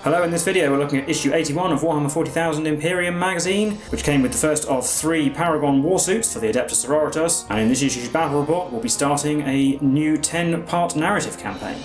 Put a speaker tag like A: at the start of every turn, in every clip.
A: Hello, in this video we're looking at issue 81 of Warhammer 40,000 Imperium magazine, which came with the first of 3 Paragon Warsuits for the Adepta Sororitas, and in this issue's battle report we'll be starting a new 10-part narrative campaign.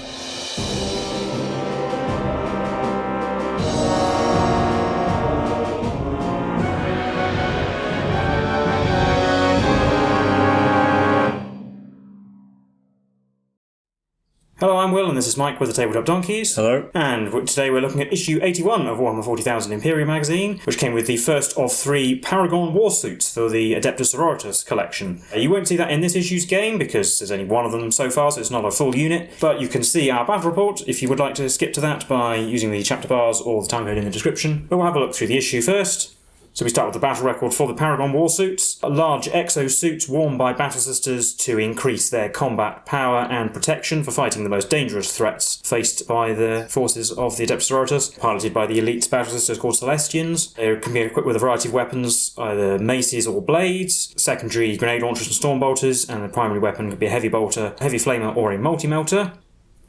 A: Hello, I'm Will, and this is Mike with the Tabletop Donkeys.
B: Hello.
A: And today we're looking at issue 81 of Warhammer 40,000 Imperium magazine, which came with the first of 3 Paragon Warsuits for the Adepta Sororitas collection. You won't see that in this issue's game, because there's only one of them so far, so it's not a full unit, but you can see our battle report if you would like to skip to that by using the chapter bars or the timecode in the description. But we'll have a look through the issue first. So we start with the battle record for the Paragon Warsuits. Large exosuits worn by battle sisters to increase their combat power and protection for fighting the most dangerous threats faced by the forces of the Adepta Sororitas, piloted by the elite battle sisters called Celestians. They can be equipped with a variety of weapons, either maces or blades, secondary grenade launchers and storm bolters, and the primary weapon could be a heavy bolter, heavy flamer, or a multi-melter.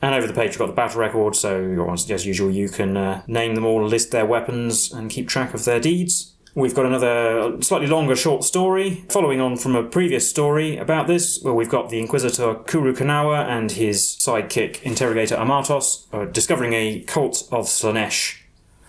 A: And over the page you've got the battle record, so as usual you can name them all, list their weapons, and keep track of their deeds. We've got another slightly longer short story, following on from a previous story about this, where we've got the Inquisitor Kuru Kanawa and his sidekick Interrogator Amatos discovering a cult of Slaanesh.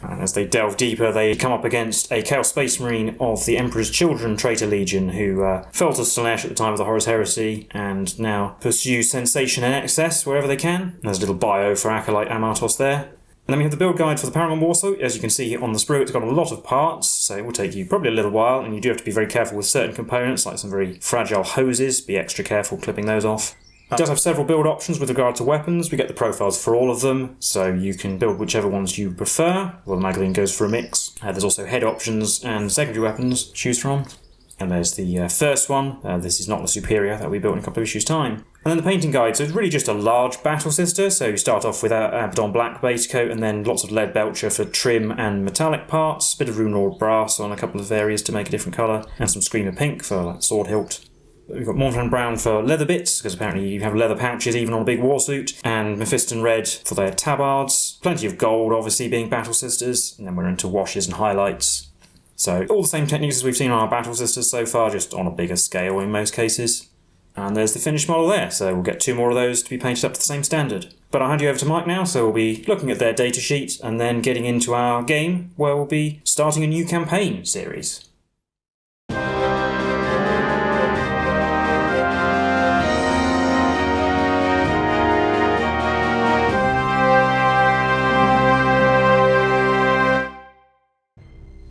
A: And as they delve deeper, they come up against a Chaos Space Marine of the Emperor's Children Traitor Legion who fell to Slaanesh at the time of the Horus Heresy and now pursue sensation and excess wherever they can. And there's a little bio for Acolyte Amatos there. And then we have the build guide for the Paragon Warsuit. As you can see on the sprue, it's got a lot of parts, so it will take you probably a little while, and you do have to be very careful with certain components, like some very fragile hoses. Be extra careful clipping those off. It does have several build options with regard to weapons. We get the profiles for all of them, so you can build whichever ones you prefer. Well, the magazine goes for a mix. There's also head options and secondary weapons to choose from. And there's the first one. This is not the superior that we built in a couple of issues' time. And then the painting guide. So it's really just a large battle sister. So you start off with an Abaddon black base coat and then lots of lead belcher for trim and metallic parts. A bit of rune or brass on a couple of areas to make a different colour. And some screamer pink for like sword hilt. We've got Morton brown for leather bits, because apparently you have leather pouches even on a big warsuit. And Mephiston red for their tabards. Plenty of gold, obviously, being battle sisters. And then we're into washes and highlights. So all the same techniques as we've seen on our battle sisters so far, just on a bigger scale in most cases. And there's the finished model there, so we'll get 2 more of those to be painted up to the same standard. But I'll hand you over to Mike now, so we'll be looking at their datasheet and then getting into our game, where we'll be starting a new campaign series.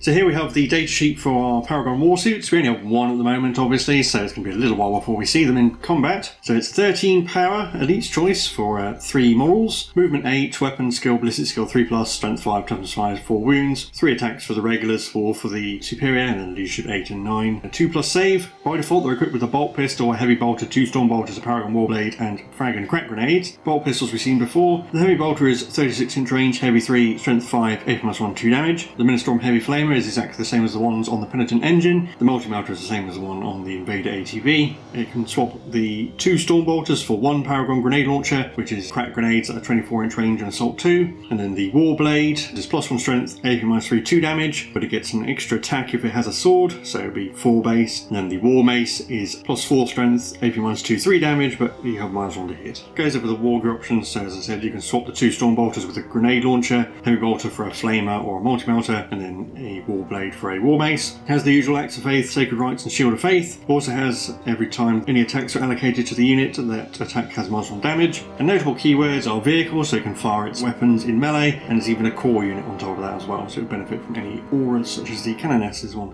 B: So here we have the datasheet for our Paragon Warsuits. We only have 1 at the moment, obviously, so it's going to be a little while before we see them in combat. So it's 13 power at each choice for 3 models. Movement 8, weapon skill, ballistic skill 3+, strength 5, toughness 5, 4 wounds. 3 attacks for the regulars, 4 for the superior, and then leadership 8 and 9. A 2+ save. By default they're equipped with a bolt pistol, a heavy bolter, 2 storm bolters, a Paragon warblade, and frag and crack grenades. Bolt pistols we've seen before. The heavy bolter is 36-inch range, heavy 3, strength 5, AP+1, 2 damage. The Ministorm heavy flamer is exactly the same as the ones on the Penitent engine. The multi-melter is the same as the one on the Invader ATV. It can swap the 2 storm bolters for 1 Paragon grenade launcher, which is crack grenades at a 24-inch range and assault 2. And then the Warblade is +1 strength, AP-3, 2 damage, but it gets an extra attack if it has a sword, so it would be 4 base. And then the War Mace is +4 strength, AP-2, 3 damage, but you have -1 to hit. Goes over the war gear options, so as I said, you can swap the 2 storm bolters with a grenade launcher, heavy bolter for a flamer or a multi-melter, and then a Warblade for a War Mace. Has the usual Acts of Faith, Sacred Rites and Shield of Faith. Also has, every time any attacks are allocated to the unit, that attack has -1 damage. And notable keywords are vehicle, so it can fire its weapons in melee, and there's even a core unit on top of that as well, so it would benefit from any auras such as the Canoness's one.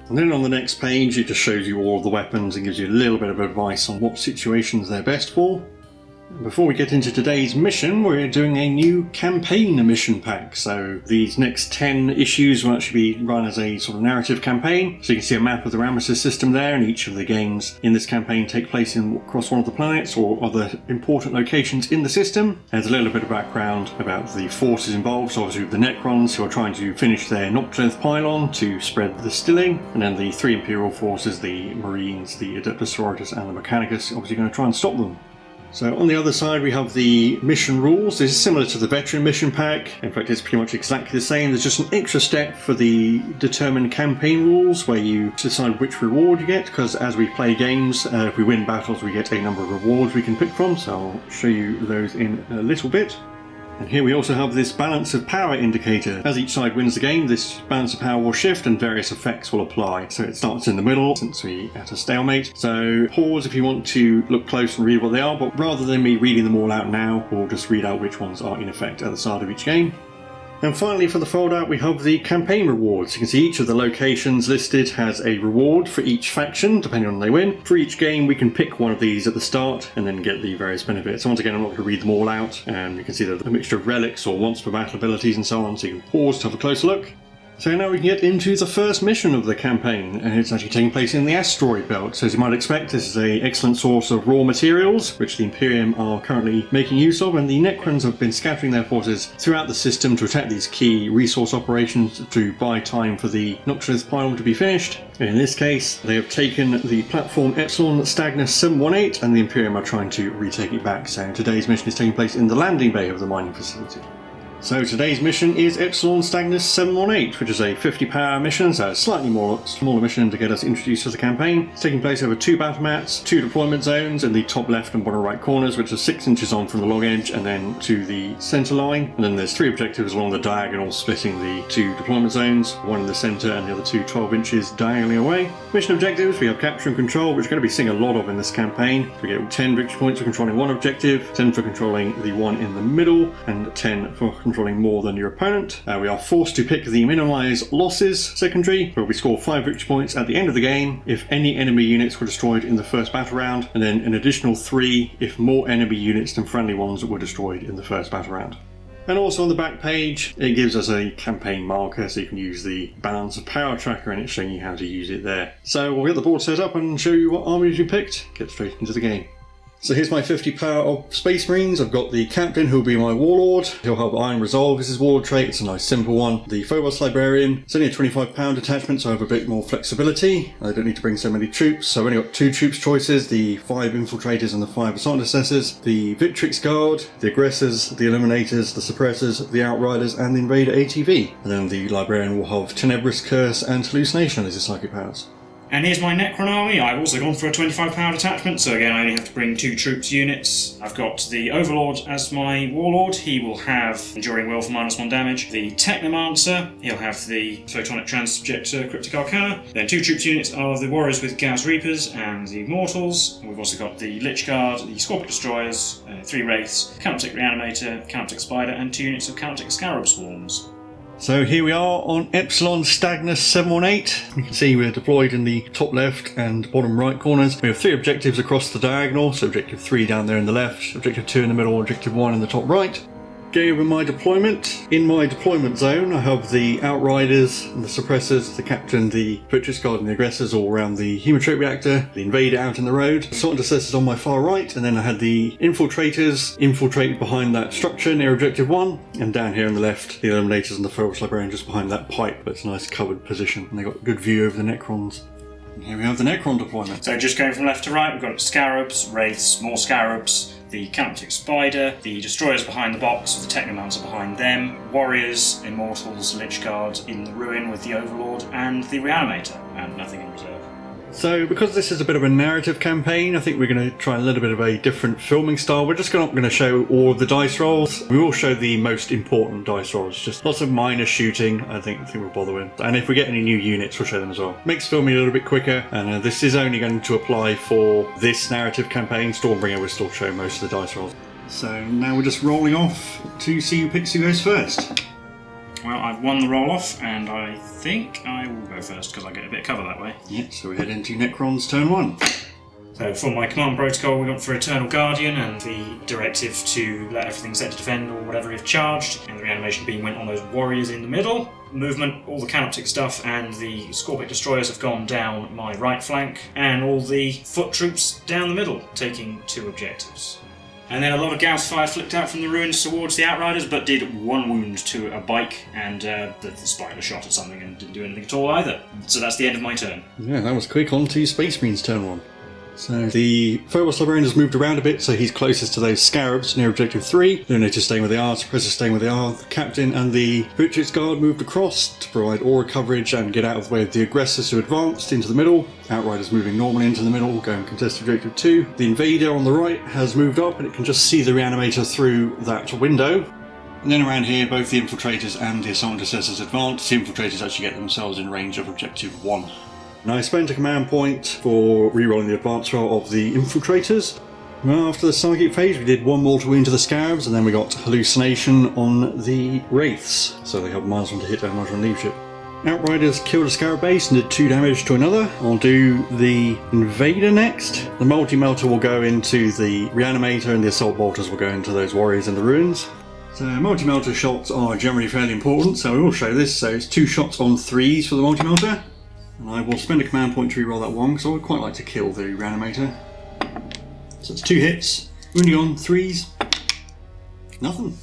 B: And then on the next page it just shows you all of the weapons and gives you a little bit of advice on what situations they're best for. Before we get into today's mission, we're doing a new campaign mission pack. So these next 10 issues will actually be run as a sort of narrative campaign. So you can see a map of the Ramasus system there, and each of the games in this campaign take place across one of the planets or other important locations in the system. There's a little bit of background about the forces involved. So obviously the Necrons, who are trying to finish their Noctilith pylon to spread the stilling, and then the 3 Imperial forces, the Marines, the Adepta Sororitas and the Mechanicus, obviously going to try and stop them. So on the other side we have the mission rules. This is similar to the veteran mission pack. In fact, it's pretty much exactly the same. There's just an extra step for the determined campaign rules where you decide which reward you get, because as we play games, if we win battles we get a number of rewards we can pick from, so I'll show you those in a little bit. And here we also have this balance of power indicator. As each side wins the game, this balance of power will shift and various effects will apply. So it starts in the middle, since we're at a stalemate. So pause if you want to look close and read what they are, but rather than me reading them all out now, we'll just read out which ones are in effect at the start of each game. And finally, for the foldout, we have the campaign rewards. You can see each of the locations listed has a reward for each faction, depending on when they win. For each game, we can pick one of these at the start and then get the various benefits. So once again, I'm not going to read them all out, and you can see there's a mixture of relics or once per battle abilities and so on, so you can pause to have a closer look. So now we can get into the first mission of the campaign, and it's actually taking place in the asteroid belt. So as you might expect, this is an excellent source of raw materials, which the Imperium are currently making use of, and the Necrons have been scattering their forces throughout the system to attack these key resource operations to buy time for the Noctilith pylon to be finished. And in this case, they have taken the platform Epsilon-Stagnus 718, and the Imperium are trying to retake it back. So today's mission is taking place in the landing bay of the mining facility. So today's mission is Epsilon-Stagnus 718, which is a 50 power mission, so a slightly smaller mission to get us introduced to the campaign. It's taking place over 2 battle mats, 2 deployment zones in the top left and bottom right corners, which are 6 inches on from the log edge and then to the centre line. And then there's 3 objectives along the diagonal splitting the 2 deployment zones, 1 in the centre and the other 2 12 inches diagonally away. Mission objectives, we have capture and control, which we're going to be seeing a lot of in this campaign. We get 10 victory points for controlling 1 objective, 10 for controlling the 1 in the middle, and 10 for controlling more than your opponent. We are forced to pick the minimise losses secondary, where we score 5 victory points at the end of the game if any enemy units were destroyed in the first battle round, and then an additional 3 if more enemy units than friendly ones were destroyed in the first battle round. And also on the back page, it gives us a campaign marker, so you can use the balance of power tracker, and it's showing you how to use it there. So we'll get the board set up and show you what armies we picked, get straight into the game. So here's my 50 power of Space Marines. I've got the Captain, who'll be my Warlord. He'll have Iron Resolve as his Warlord trait. It's a nice simple one. The Phobos Librarian. It's only a 25 pound attachment, so I have a bit more flexibility. I don't need to bring so many troops, so I've only got 2 troops choices, the 5 Infiltrators and the 5 Assault Assessors. The Victrix Guard, the Aggressors, the Eliminators, the Suppressors, the Outriders, and the Invader ATV. And then the Librarian will have Tenebrous Curse and Hallucination as his psychic powers.
A: And here's my Necron army. I've also gone for a 25 power attachment, so again I only have to bring 2 troops units. I've got the Overlord as my Warlord. He will have Enduring Will for -1 damage. The Technomancer, he'll have the Photonic Transubject Cryptic Arcana. Then 2 troops units are the Warriors with Gauss Reapers and the Immortals. And we've also got the Lich Guard, the Scorpic Destroyers, 3 Wraiths, Canoptic Reanimator, Canoptic Spider, and 2 units of Canoptic Scarab Swarms.
B: So here we are on Epsilon-Stagnus 718. You can see we're deployed in the top left and bottom right corners. We have 3 objectives across the diagonal, so objective 3 down there in the left, objective 2 in the middle, objective 1 in the top right. Going over my deployment. In my deployment zone I have the Outriders and the Suppressors, the Captain, the Victrix Guard and the Aggressors all around the Hematrope Reactor, the Invader out in the road, Assault Assessors on my far right, and then I had the Infiltrators infiltrated behind that structure near objective 1, and down here on the left the Eliminators and the Phobos Librarian just behind that pipe. That's a nice covered position, and they got a good view over the Necrons. And here we have the Necron deployment.
A: So just going from left to right, we've got Scarabs, Wraiths, more Scarabs, the Canoptic Spider, the Destroyers behind the box, the Technomancer behind them, Warriors, Immortals, Lich Guard in the Ruin with the Overlord, and the Reanimator, and nothing in reserve.
B: So because this is a bit of a narrative campaign, I think we're going to try a little bit of a different filming style. We're just not going to show all of the dice rolls. We will show the most important dice rolls, just lots of minor shooting I think we'll bother with. And if we get any new units, we'll show them as well. Makes filming a little bit quicker, and this is only going to apply for this narrative campaign. Stormbringer will still show most of the dice rolls. So now we're just rolling off to see who picks who goes first.
A: Well, I've won the roll-off, and I think I will go first, because I get a bit of cover that way.
B: Yeah, so we head into Necron's turn 1.
A: So for my command protocol, we went for Eternal Guardian, and the directive to let everything set to defend or whatever if charged, and the reanimation beam went on those Warriors in the middle. Movement, all the Canoptic stuff, and the Scorpic Destroyers have gone down my right flank, and all the foot troops down the middle, taking 2 objectives. And then a lot of Gauss fire flicked out from the ruins towards the Outriders, but did 1 wound to a bike, and the Spider shot at something and didn't do anything at all either. So that's the end of my turn.
B: Yeah, that was quick. On to Space Marines turn 1. So the Phobos Librarian has moved around a bit, so he's closest to those scarabs near Objective 3. Illuminators staying where they are, Suppressors staying where they are. The Captain and the Victrix Guard moved across to provide aura coverage and get out of the way of the aggressors who advanced into the middle. Outriders moving normally into the middle, going contest Objective 2. The Invader on the right has moved up and it can just see the Reanimator through that window. And then around here, both the Infiltrators and the Assault Intercessors advance. The Infiltrators actually get themselves in range of Objective 1. Now I spent a command point for rerolling the advance roll of the Infiltrators. Well, after the Psychic phase we did one mortal wound to the Scarabs, and then we got Hallucination on the Wraiths, so they have -1 to hit damage on leadership. Outriders killed a Scarab base and did 2 damage to another. I'll do the Invader next. The Multi-Melter will go into the Reanimator and the Assault Bolters will go into those Warriors in the ruins. So Multi-Melter shots are generally fairly important, so I will show this. So it's 2 shots on 3s for the Multi-Melter. And I will spend a command point to reroll that one, because I would quite like to kill the Reanimator. So it's 2 hits, wounding on 3s, nothing.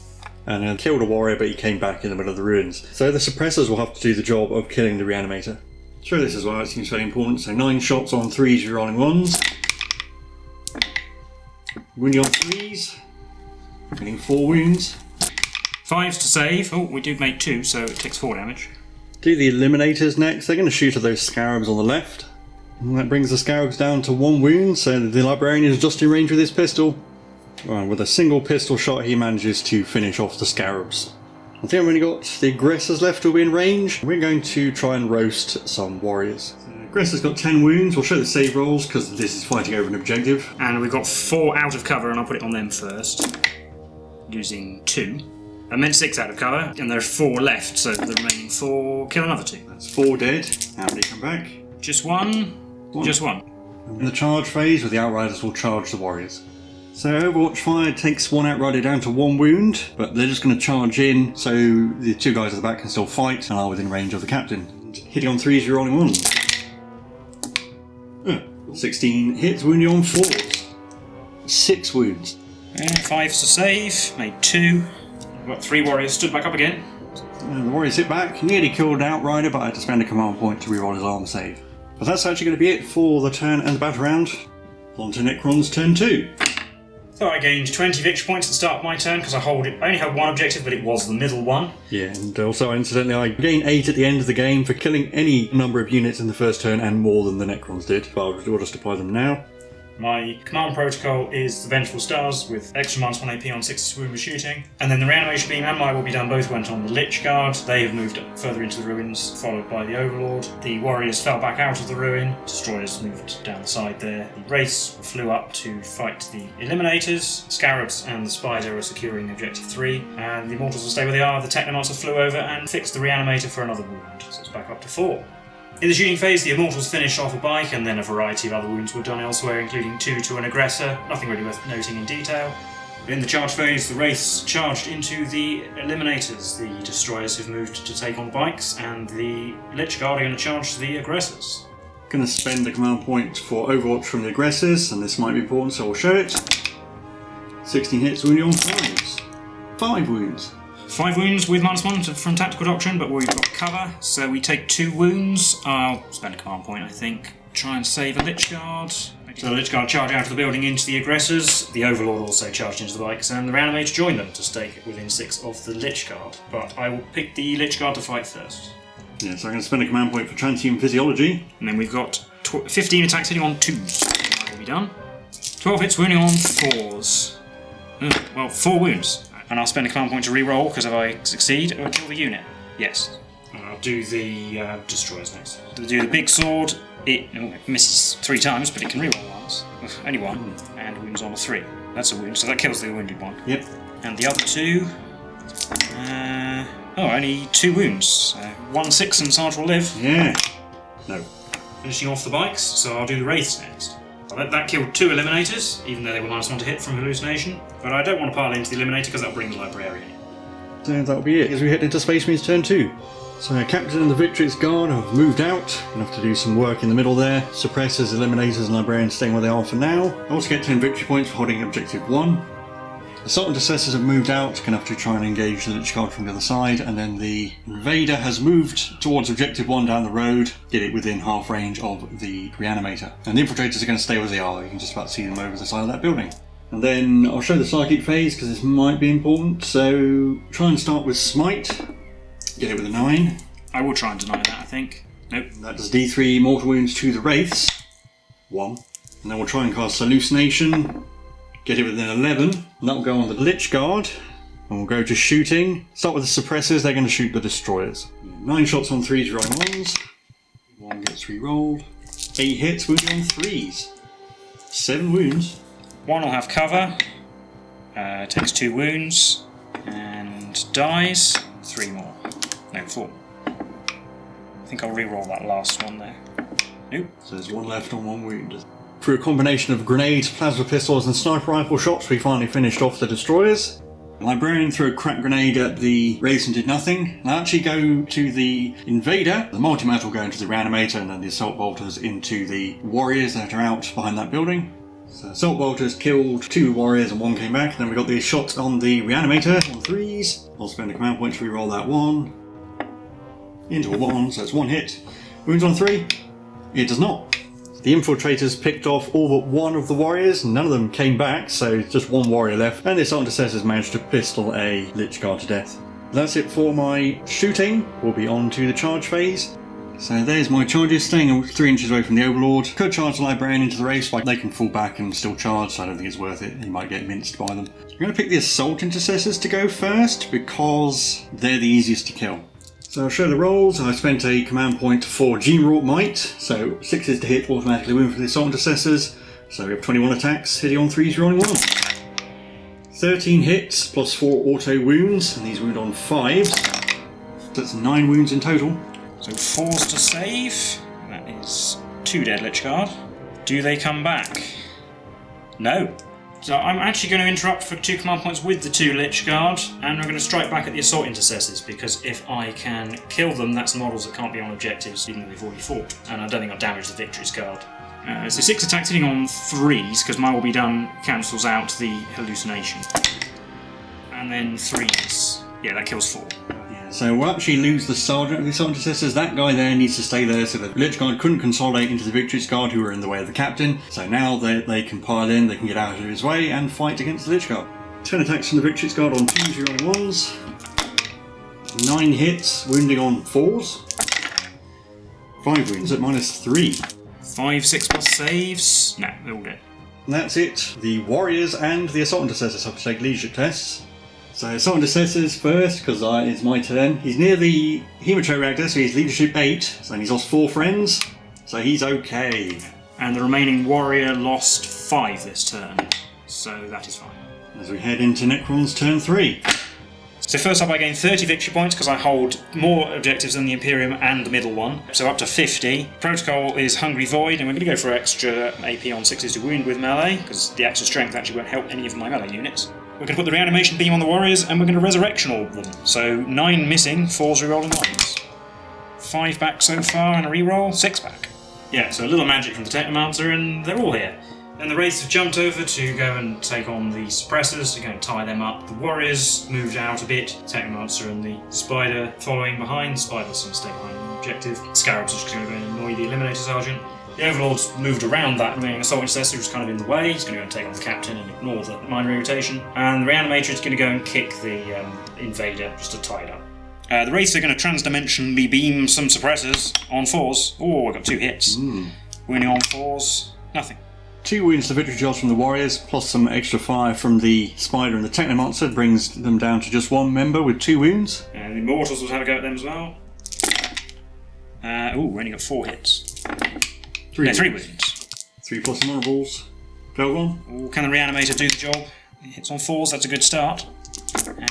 B: And I killed a warrior, but he came back in the middle of the ruins. So the Suppressors will have to do the job of killing the Reanimator. Show this as well, it seems very important. So 9 shots on 3s, rerolling 1s. Wounding on 3s, getting 4 wounds.
A: 5s to save. Oh, we do make 2, so it takes 4 damage.
B: Do the Eliminators next. They're going to shoot at those Scarabs on the left. And that brings the Scarabs down to 1 wound, so the Librarian is just in range with his pistol. With a single pistol shot he manages to finish off the Scarabs. I think I've only got the Aggressors left who will be in range. We're going to try and roast some Warriors. So the Aggressor's got 10 wounds. We'll show the save rolls because this is fighting over an objective.
A: And we've got 4 out of cover, and I'll put it on them first. Using 2. I meant 6 out of cover, and there are 4 left, so the remaining 4 kill another 2.
B: That's 4 dead. How many come back?
A: Just 1? Just 1.
B: In the charge phase, where the Outriders will charge the Warriors. So Overwatch Fire takes 1 Outrider down to 1 wound, but they're just going to charge in, so the 2 guys at the back can still fight and are within range of the Captain. And hitting on 3s, you're rolling 1s. 16 hits, wounding on 4s. 6 wounds.
A: 5s to save, made 2. We've got 3 Warriors stood back up again.
B: The Warriors hit back, nearly killed an Outrider, but I had to spend a command point to reroll his armor save. But that's actually going to be it for the turn and the battle round. On to Necron's turn 2.
A: So I gained 20 victory points at the start of my turn because I only had 1 objective, but it was the middle one.
B: Yeah, and also incidentally I gained 8 at the end of the game for killing any number of units in the first turn and more than the Necrons did. But we'll just apply them now.
A: My command protocol is the Vengeful Stars with extra -1 AP on 6 wound with shooting. And then the Reanimation Beam and my Will Be Done both went on the Lich Guard. They have moved further into the ruins, followed by the Overlord. The Warriors fell back out of the ruin. Destroyers moved down the side there. The Wraiths flew up to fight the Eliminators. Scarabs and the Spider are securing Objective 3. And the Immortals will stay where they are. The Technomancer flew over and fixed the Reanimator for another wound. So it's back up to 4. In the shooting phase, the Immortals finished off a bike, and then a variety of other wounds were done elsewhere, including 2 to an Aggressor, nothing really worth noting in detail. In the charge phase, the Wraiths charged into the Eliminators. The Destroyers have moved to take on bikes, and the Lich Guard are going to charge the Aggressors.
B: Going to spend the command point for Overwatch from the Aggressors, and this might be important, so I'll show it. 16 hits, wounding on 5s. 5 wounds.
A: 5 wounds with -1 from Tactical Doctrine, but we've got cover, so we take 2 wounds. I'll spend a command point, I think. Try and save a Lich Guard. So the Lich Guard charge out of the building into the Aggressors. The Overlord also charged into the bikes, and the Reanimator joined them to stay within 6 of the Lich Guard. But I will pick the Lich Guard to fight first.
B: Yeah, so I'm going to spend a command point for Transhuman Physiology.
A: And then we've got 15 attacks hitting on 2s. That will be done. 12 hits wounding on 4s. Well, 4 wounds. And I'll spend a command point to reroll, because if I succeed, I'll kill the unit. Yes. And I'll do the Destroyers next. I'll do the Big Sword. It misses 3 times, but it can reroll once. Only 1. And wounds on a 3. That's a wound, so that kills the wounded one.
B: Yep.
A: And the other 2... only 2 wounds. 1 6 and Sarge will live.
B: Yeah. No.
A: Finishing off the bikes, so I'll do the Wraiths next. That killed 2 Eliminators, even though they were -1 to hit from Hallucination. But I don't want to pile into the Eliminator because that'll bring the Librarian in.
B: So that'll be it as we head into Space Marine's turn 2. So Captain and the Victrix Guard have moved out. Enough to do some work in the middle there. Suppressors, Eliminators and Librarians staying where they are for now. I also get 10 victory points for holding Objective 1. Assault intercessors have moved out, going to have to try and engage the Lich Guard from the other side, and then the Invader has moved towards Objective 1 down the road, get it within half range of the Reanimator. And the Infiltrators are going to stay where they are, you can just about see them over the side of that building. And then I'll show the Psychic phase, because this might be important, so try and start with Smite, get it with a 9.
A: I will try and deny that, I think. Nope.
B: That does D3 mortal wounds to the Wraiths, 1. And then we'll try and cast Hallucination, get it within 11, and that will go on the Lich Guard, and we'll go to shooting. Start with the suppressors, they're going to shoot the destroyers. 9 shots on 3s, rolling 1s. 1 gets re-rolled. 8 hits, wounding on 3s. 7 wounds.
A: 1 will have cover, takes 2 wounds, and dies. 3 more. No, 4. I think I'll re-roll that last one there. Nope.
B: So there's 1 left on 1 wound. Through a combination of grenades, plasma pistols and sniper rifle shots, we finally finished off the destroyers. The Librarian threw a crack grenade at the Wraiths and did nothing. And I actually go to the Invader. The Multi-Mat will go into the Reanimator, and then the Assault Bolters into the Warriors that are out behind that building. So Assault Bolters killed 2 Warriors and 1 came back. And then we got the shot on the Reanimator on 3s. I'll spend a command point to re-roll that 1. Into a 1, so it's 1 hit. Wounds on 3? It does not. The Infiltrators picked off all but 1 of the Warriors, and none of them came back, so just 1 Warrior left, and the Assault Intercessors managed to pistol a Lich Guard to death. That's it for my shooting. We'll be on to the charge phase. So there's my charges, staying 3 inches away from the Overlord. Could charge the Librarian into the Wraiths, but they can fall back and still charge, so I don't think it's worth it. He might get minced by them. I'm going to pick the Assault Intercessors to go first, because they're the easiest to kill. So I'll show the rolls. I spent a command point for Gene-wrought Might, so 6s to hit, automatically win for the Assault Intercessors. So we have 21 attacks, hitting on 3s, rolling 1. 13 hits, plus 4 auto wounds, and these wound on 5s. That's 9 wounds in total.
A: So 4s to save. That is 2 dead Lich Guard. Do they come back? No. So I'm actually going to interrupt for 2 command points with the 2 Lich Guard, and I'm going to strike back at the Assault Intercessors, because if I can kill them, that's models that can't be on objectives, even though they've already fought, and I don't think I'll damage the Victories card. So 6 attacks hitting on 3s, because mine will be done, cancels out the Hallucination. And then 3s. Yeah, that kills 4.
B: So we'll actually lose the Sergeant of the Assault Intercessors. That guy there needs to stay there so that the Lich Guard couldn't consolidate into the Victories Guard who were in the way of the Captain. So now they can pile in, they can get out of his way and fight against the Lich Guard. 10 attacks from the Victories Guard on 2s, rolling 1s. 9 hits, wounding on 4s. 5 wounds at -3.
A: 5, 6 plus saves. No, they're all dead.
B: And that's it. The Warriors and the Assault Intercessors have to take leadership tests. So Assault Intercessors first, because it's my turn. He's near the Hematome Reactor, so he's leadership 8, so he's lost 4 friends, so he's okay.
A: And the remaining Warrior lost 5 this turn, so that is fine.
B: As we head into Necron's turn 3.
A: So first up I gain 30 victory points because I hold more objectives than the Imperium and the middle one, so up to 50. Protocol is Hungry Void, and we're going to go for extra AP on 6s to wound with melee, because the extra strength actually won't help any of my melee units. We're going to put the Reanimation Beam on the Warriors, and we're going to Resurrection Orb them. So 9 missing, 4s rerolling 1s. 5 back so far, and a reroll, 6 back. Yeah, so a little magic from the Technomancer, and they're all here. Then the Wraiths have jumped over to go and take on the Suppressors, to go and tie them up. The Warriors moved out a bit, Technomancer and the Spider following behind. Spider's going to stay behind the objective. Scarab's just going to go and annoy the Eliminator Sergeant. The Overlord's moved around that remaining Assault Intercessor, who's kind of in the way. He's going to go and take on the Captain and ignore the minor irritation. And the Reanimator is going to go and kick the Invader just to tie it up. The Wraiths are going to transdimensionally beam some Suppressors on 4s. Oh, I got 2 hits. Wounding on 4s, nothing.
B: 2 wounds to victory jobs from the Warriors, plus some extra fire from the Spider and the Technomancer, brings them down to just 1 member with 2 wounds.
A: And the Immortals will have a go at them as well. We only got 4 hits. 3 wounds.
B: 3 plus some honourables. Go on.
A: Ooh, can the Reanimator do the job? It hits on 4s, that's a good start.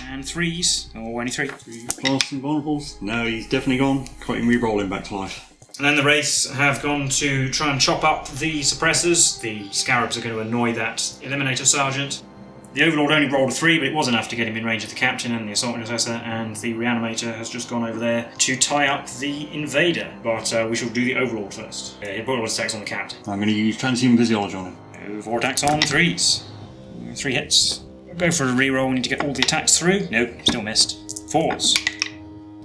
A: And 3s. Oh, only 3.
B: 3 plus some honourables. No, he's definitely gone. Can't even re-roll him back to life.
A: And then the Wraiths have gone to try and chop up the Suppressors. The Scarabs are going to annoy that Eliminator Sergeant. The Overlord only rolled a 3, but it was enough to get him in range of the Captain and the Assault Intercessor, and the Reanimator has just gone over there to tie up the Invader. But we shall do the Overlord first. He'll put all his attacks on the Captain.
B: I'm going to use Transhuman Physiology on him.
A: 4 attacks on 3s. 3 hits. Go for a reroll. We need to get all the attacks through. Nope, still missed. 4s.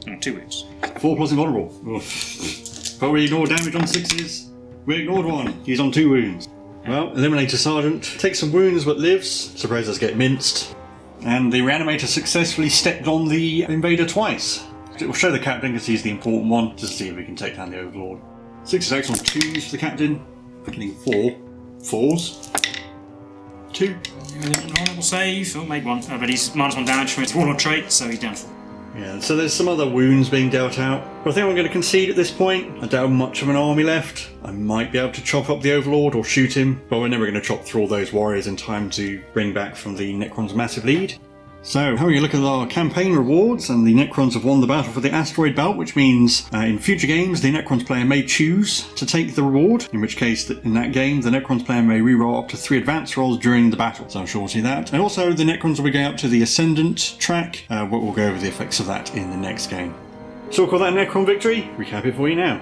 A: Oh, 2 wounds.
B: 4 plus invulnerable. Oof. But we ignored damage on 6s. We ignored 1. He's on 2 wounds. Well, Eliminator Sergeant takes some wounds but lives. Surprised us get minced. And the Reanimator successfully stepped on the Invader twice. It will show the Captain because he's the important one, just to see if we can take down the Overlord. 6 attacks on 2s for the Captain. Getting 4. 4s. 2.
A: Honourable save. Oh, made 1. But he's -1 damage from his Warlord trait, so he's down 4.
B: Yeah, so there's some other wounds being dealt out. But I think I'm going to concede at this point. I don't have much of an army left. I might be able to chop up the Overlord or shoot him, but we're never going to chop through all those warriors in time to bring back from the Necron's massive lead. So, having a look at our campaign rewards, and the Necrons have won the battle for the asteroid belt, which means in future games the Necrons player may choose to take the reward, in which case in that game the Necrons player may reroll up to 3 advance rolls during the battle, so I'm sure we'll see that. And also the Necrons will be going up to the Ascendant track, but we'll go over the effects of that in the next game. So we'll call that a Necron victory. Recap it for you now.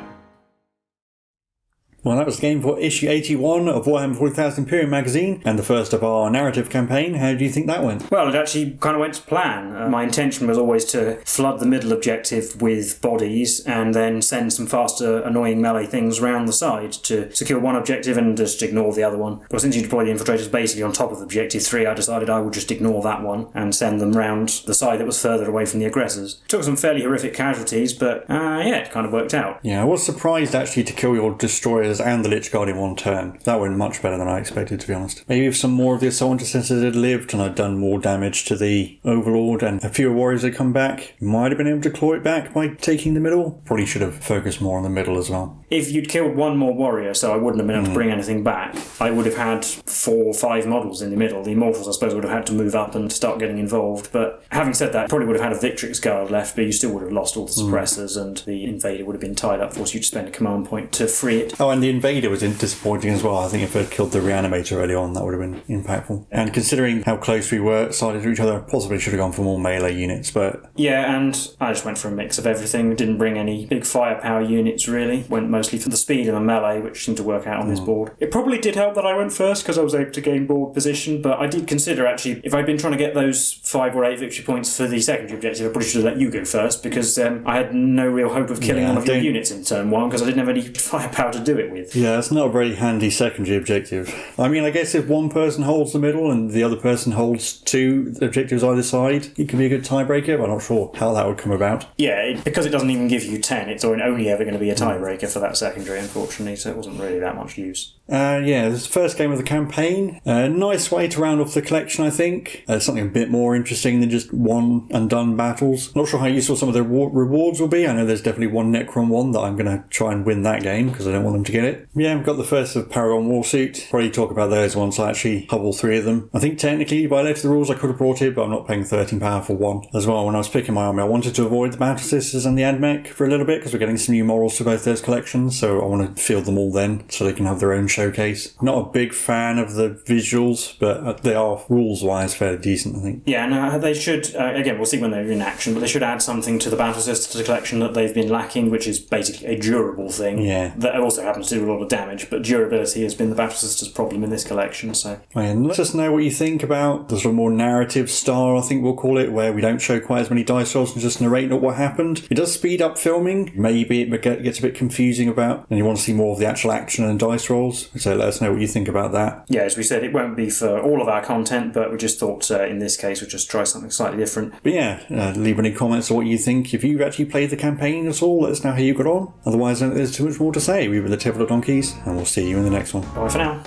B: Well, that was the game for issue 81 of Warhammer 40,000 Imperium magazine, and the first of our narrative campaign. How do you think that went?
A: Well, it actually kind of went to plan. My intention was always to flood the middle objective with bodies and then send some faster, annoying melee things around the side to secure one objective and just ignore the other one. But since you deploy the infiltrators basically on top of objective 3, I decided I would just ignore that one and send them round the side that was further away from the aggressors. Took some fairly horrific casualties, but yeah, it kind of worked out.
B: Yeah, I was surprised actually to kill your destroyers and the Lich Guard in one turn. That went much better than I expected, to be honest. Maybe if some more of the Assault Intercessors had lived and I'd done more damage to the Overlord and a few warriors had come back, might have been able to claw it back by taking the middle. Probably should have focused more on the middle as well.
A: If you'd killed one more warrior, so I wouldn't have been able to bring anything back, I would have had 4 or 5 models in the middle. The Immortals, I suppose, would have had to move up and start getting involved. But having said that, probably would have had a Victrix Guard left, but you still would have lost all the suppressors and the Invader would have been tied up, forced you to spend a command point to free it.
B: Oh, and the Invader was disappointing as well. I think if I'd killed the Reanimator early on, that would have been impactful. And considering how close we were sided to each other, possibly should have gone for more melee units, but...
A: Yeah, and I just went for a mix of everything. Didn't bring any big firepower units, really. Went mostly for the speed and the melee, which seemed to work out on this board. It probably did help that I went first, because I was able to gain board position, but I did consider, actually, if I'd been trying to get those 5 or 8 victory points for the secondary objective, I probably should have let you go first, because I had no real hope of killing one of your units in turn 1, because I didn't have any firepower to do it with.
B: Yeah, it's not a very handy secondary objective. I mean, I guess if one person holds the middle and the other person holds 2 objectives either side, it can be a good tiebreaker, but I'm not sure how that would come about.
A: Yeah, because it doesn't even give you 10, it's only ever going to be a tiebreaker for that secondary, unfortunately, so it wasn't really that much use.
B: Yeah, this is the first game of the campaign. Nice way to round off the collection, I think. Something a bit more interesting than just one and done battles. Not sure how useful some of the rewards will be. I know there's definitely one Necron one that I'm going to try and win that game because I don't want them to get it. Yeah, we've got the first of Paragon Warsuit. Probably talk about those once I actually hub all 3 of them. I think technically, by later the rules, I could have brought it, but I'm not paying 13 power for one. As well, when I was picking my army, I wanted to avoid the Battle Sisters and the Admech for a little bit because we're getting some new morals for both those collections, so I want to field them all then so they can have their own showcase. Not a big fan of the visuals, but they are rules-wise fairly decent, I think.
A: Yeah, no, they should, again, we'll see when they're in action, but they should add something to the Battle Sisters collection that they've been lacking, which is basically a durable thing.
B: Yeah.
A: That also happens to do a lot of damage, but durability has been the Battle Sisters problem in this collection, so...
B: And let us know what you think about the sort of more narrative style, I think we'll call it, where we don't show quite as many dice rolls and just narrate what happened. It does speed up filming. Maybe it gets a bit confusing about, and you want to see more of the actual action and dice rolls. So let us know what you think about that.
A: Yeah, as we said, it won't be for all of our content, but we just thought in this case we'd just try something slightly different.
B: But yeah, leave any comments on what you think. If you've actually played the campaign at all, let us know how you got on. Otherwise, there's too much more to say. We were the Tabletop Donkeys, and we'll see you in the next one.
A: Bye for now.